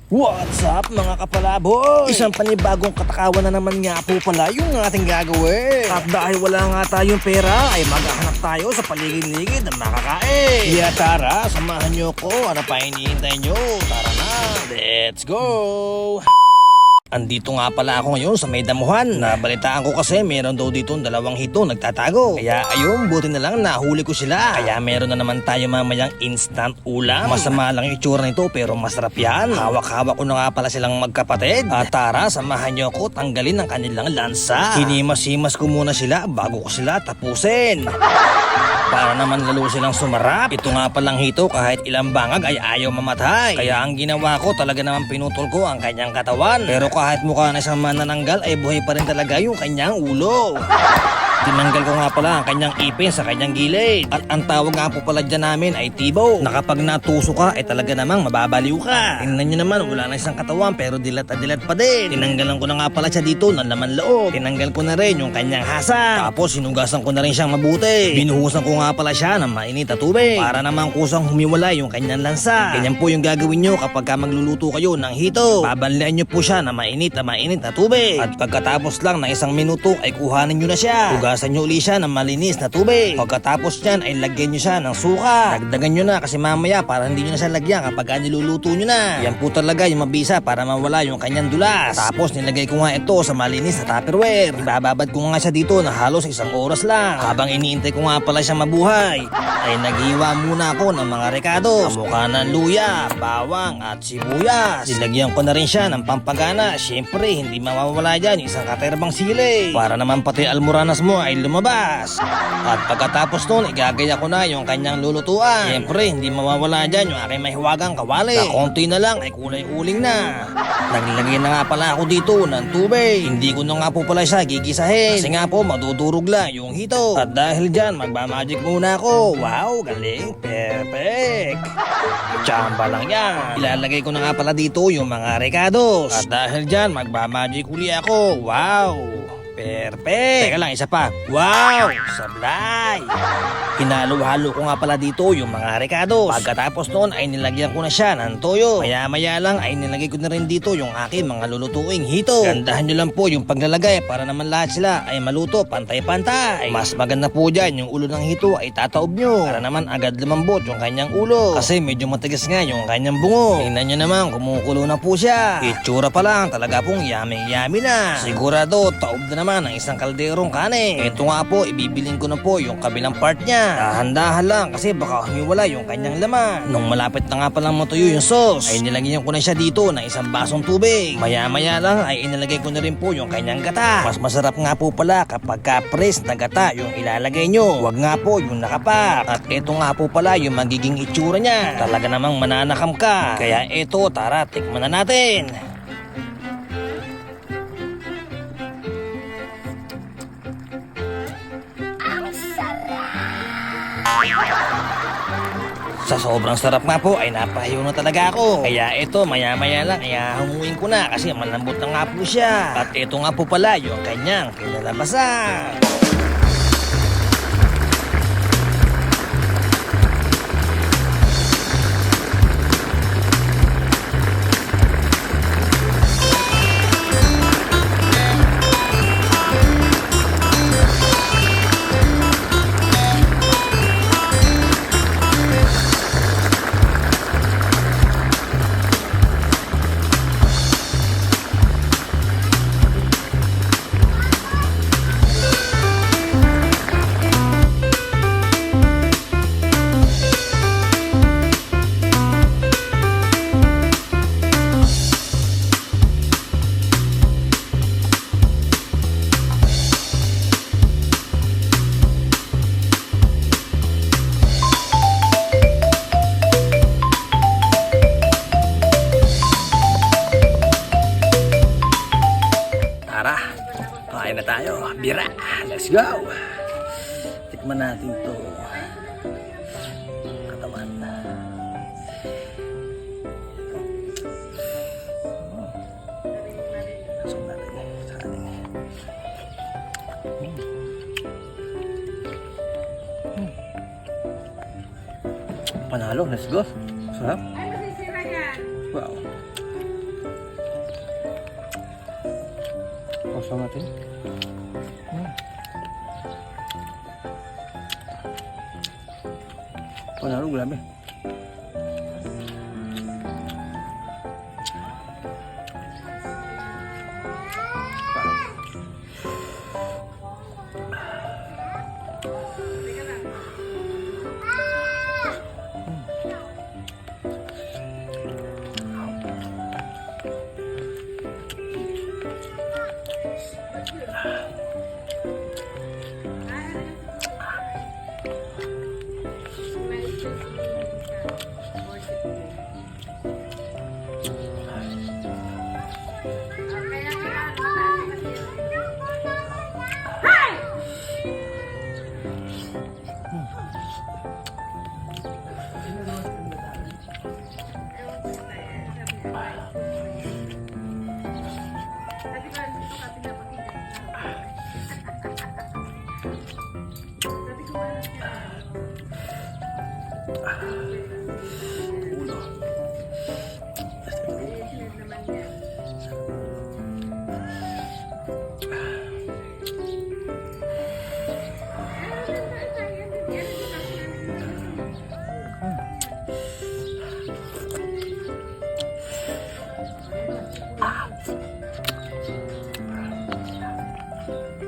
What's up mga kapalaboy? Isang panibagong katakawan na naman nga po pala yung ating gagawin. At dahil wala nga tayong pera ay maghahanap tayo sa paligid-ligid ng makakain. Kaya tara, samahan nyo ko. Ano pa hinihintay nyo? Tara na, let's go! Andito nga pala ako ngayon sa may damuhan. Nabalitaan ko kasi meron daw dito dalawang hito nagtatago. Kaya ayun, buti na lang nahuli ko sila. Kaya meron na naman tayo mamayang instant ulam. Masama lang yung itsura nito pero masarap yan. Hawak-hawak ko na nga pala silang magkapatid. At tara, samahan nyo ako tanggalin ang kanilang lansa. Hinimas-himas ko muna sila bago ko sila tapusin. Para naman lalo silang sumarap. Ito nga palang hito kahit ilang bangag ay ayaw mamatay. Kaya ang ginawa ko talaga naman pinutol ko ang kanyang katawan. Pero kahit mukha na siyang manananggal ay buhay pa rin talaga yung kanyang ulo. Tinanggal ko nga pala ang kanyang ipin sa kanyang gilid. At ang tawag nga po pala dyan namin ay tibo. Na kapag natuso ka ay talaga namang mababaliw ka. Tingnan nyo naman, wala na isang katawan pero dilat at dilat pa din. Tinanggalan ko na nga pala siya dito ng laman loob. Tinanggal ko na rin yung kanyang hasa. Tapos sinugasan ko na rin siyang mabuti. Binuhusan ko nga pala siya ng mainit na tubig. Para naman kusang humiwala yung kanyang lansa. Ganyan po yung gagawin nyo kapag ka magluluto kayo ng hito. Babanlian nyo po siya ng mainit na tubig. At pagkatapos lang ng isang minuto ay kuhanin nyo na siya. Hugasan nyo uli siya ng malinis na tubig. Pagkatapos nyan ay lagyan nyo siya ng suka. Dagdagan nyo na kasi mamaya para hindi nyo na siya lagyan kapag niluluto nyo na. Yan po talaga yung mabisa para mawala yung kanyang dulas. Tapos nilagay ko nga ito sa malinis na tupperware. Ibababad ko nga siya dito na halos 1 oras lang. Habang iniintay ko nga pala siya mabuhay ay naghiwa muna ako ng mga rekados. Kamukha ng luya, bawang at sibuyas. Nilagyan ko na rin siya ng pampagana. Siyempre hindi mawawala dyan isang katerbang sili. Para naman pati almoranas mo ay lumabas. At pagkatapos nun, igagaya ko na yung kanyang lulutuan. Siyempre, hindi mawawala dyan yung aking mahiwagang kawali. Na konti na lang ay kulay uling na. Naglagay na nga pala ako dito ng tubig. Hindi ko na nga po pala siya gigisahin. Kasi nga po, madudurog lang yung hito. At dahil dyan, magmamagic muna ako. Wow, galing. Perfect. Tsamba lang yan. Ilalagay ko na nga pala dito yung mga recados. At dahil dyan, magmamagic uli ako. Wow. Perfect! Teka lang, isa pa. Wow! Sablay! Hinalo-halo ko nga pala dito yung mga recados. Pagkatapos noon ay nilagyan ko na siya ng toyo. Maya-maya lang ay nilagay ko na rin dito yung aking mga lulutuing hito. Gandahan nyo lang po yung paglalagay para naman lahat sila ay maluto pantay-pantay. Mas maganda po dyan yung ulo ng hito ay tataob nyo para naman agad lumambot yung kanyang ulo. Kasi medyo matigas nga yung kanyang bungo. Tingnan nyo naman, kumukulo na po siya. Itsura pa lang, talaga pong yummy-yummy na. Sigurado, taob na naman ng isang kalderong kanin. Ito nga po, ibibilin ko na po yung kabilang part niya. Dahan-dahan lang kasi baka humiwala yung kanyang laman. Nung malapit na nga palang matuyo yung sauce, ay nilagyan ko na siya dito ng isang basong tubig. Maya-maya lang ay inilagay ko na rin po yung kanyang gata. Mas masarap nga po pala kapag ka-press na gata yung ilalagay nyo. Huwag nga po yung nakapak. At ito nga po pala yung magiging itsura niya. Talaga namang mananakam ka. Kaya ito, tara, tikman na natin. Sa sobrang sarap nga po ay napahiyo na talaga ako. Kaya ito maya-maya lang ay hahunguin ko na kasi malambot na nga po siya. At ito nga po pala yung kanyang kinalabasan. Kain na tayo. Bira. Let's go. Tikman natin to. Katawan. Pasok natin sa ating. Panalo. Let's go. Sarap. Ay, masisira yan. Wow. Sausaw natin. Panalo, grabe.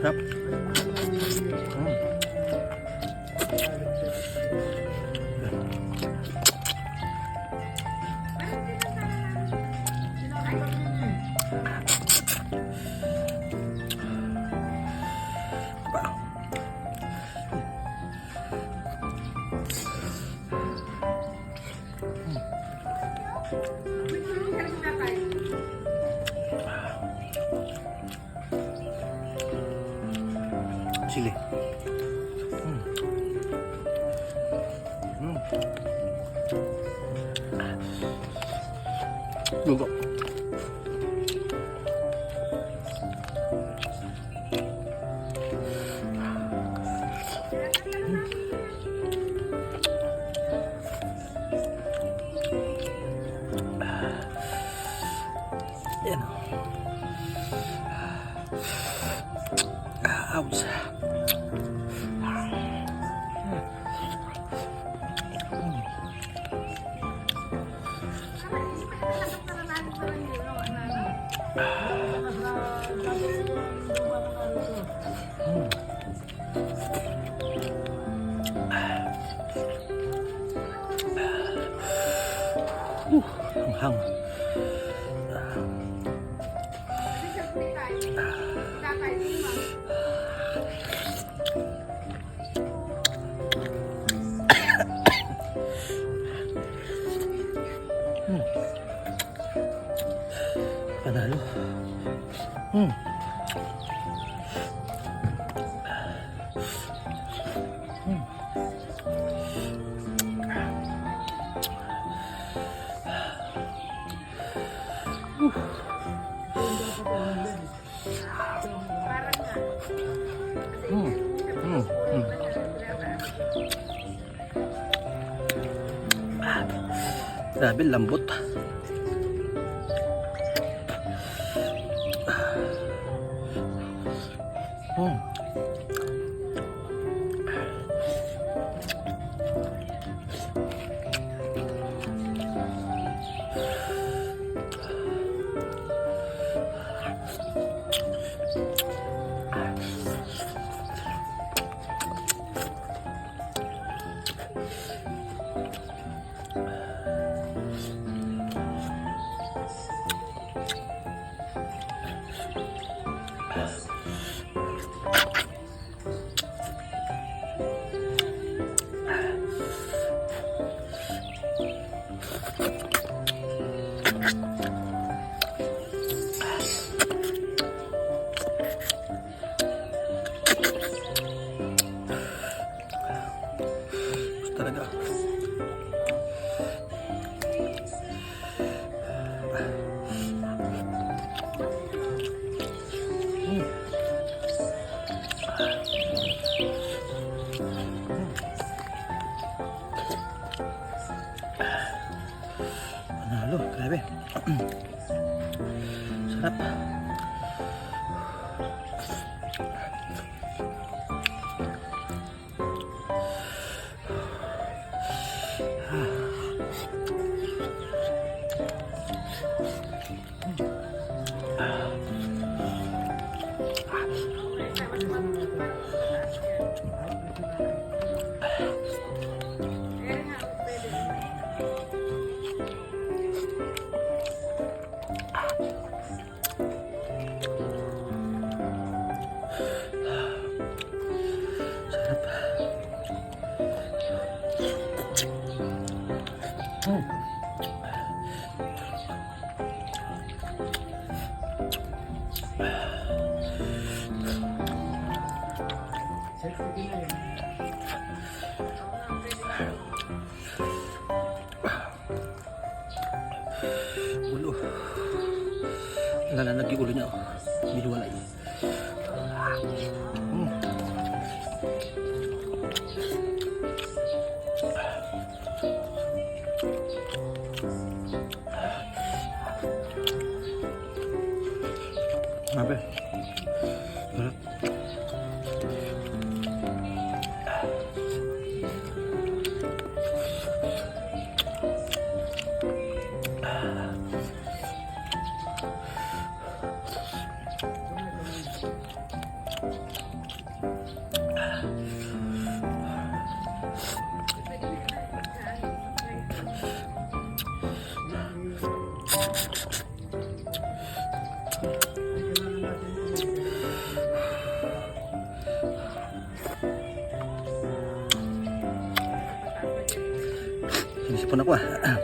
Sarap. Sili. Luto. Yan. Ouch. Hang. Panalo. Grabe, lambot. Talaga. Panalo, grabe. Sarap. Ulo. Nalanag yung ulo niya. Biniwalay. Apa? Berat. Sinisipon ako ah.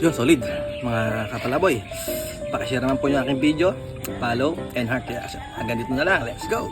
Yun, solid mga kapalaboy. Pakishare naman po yung aking video, follow and heart reaction. Hanggang dito na lang, let's go!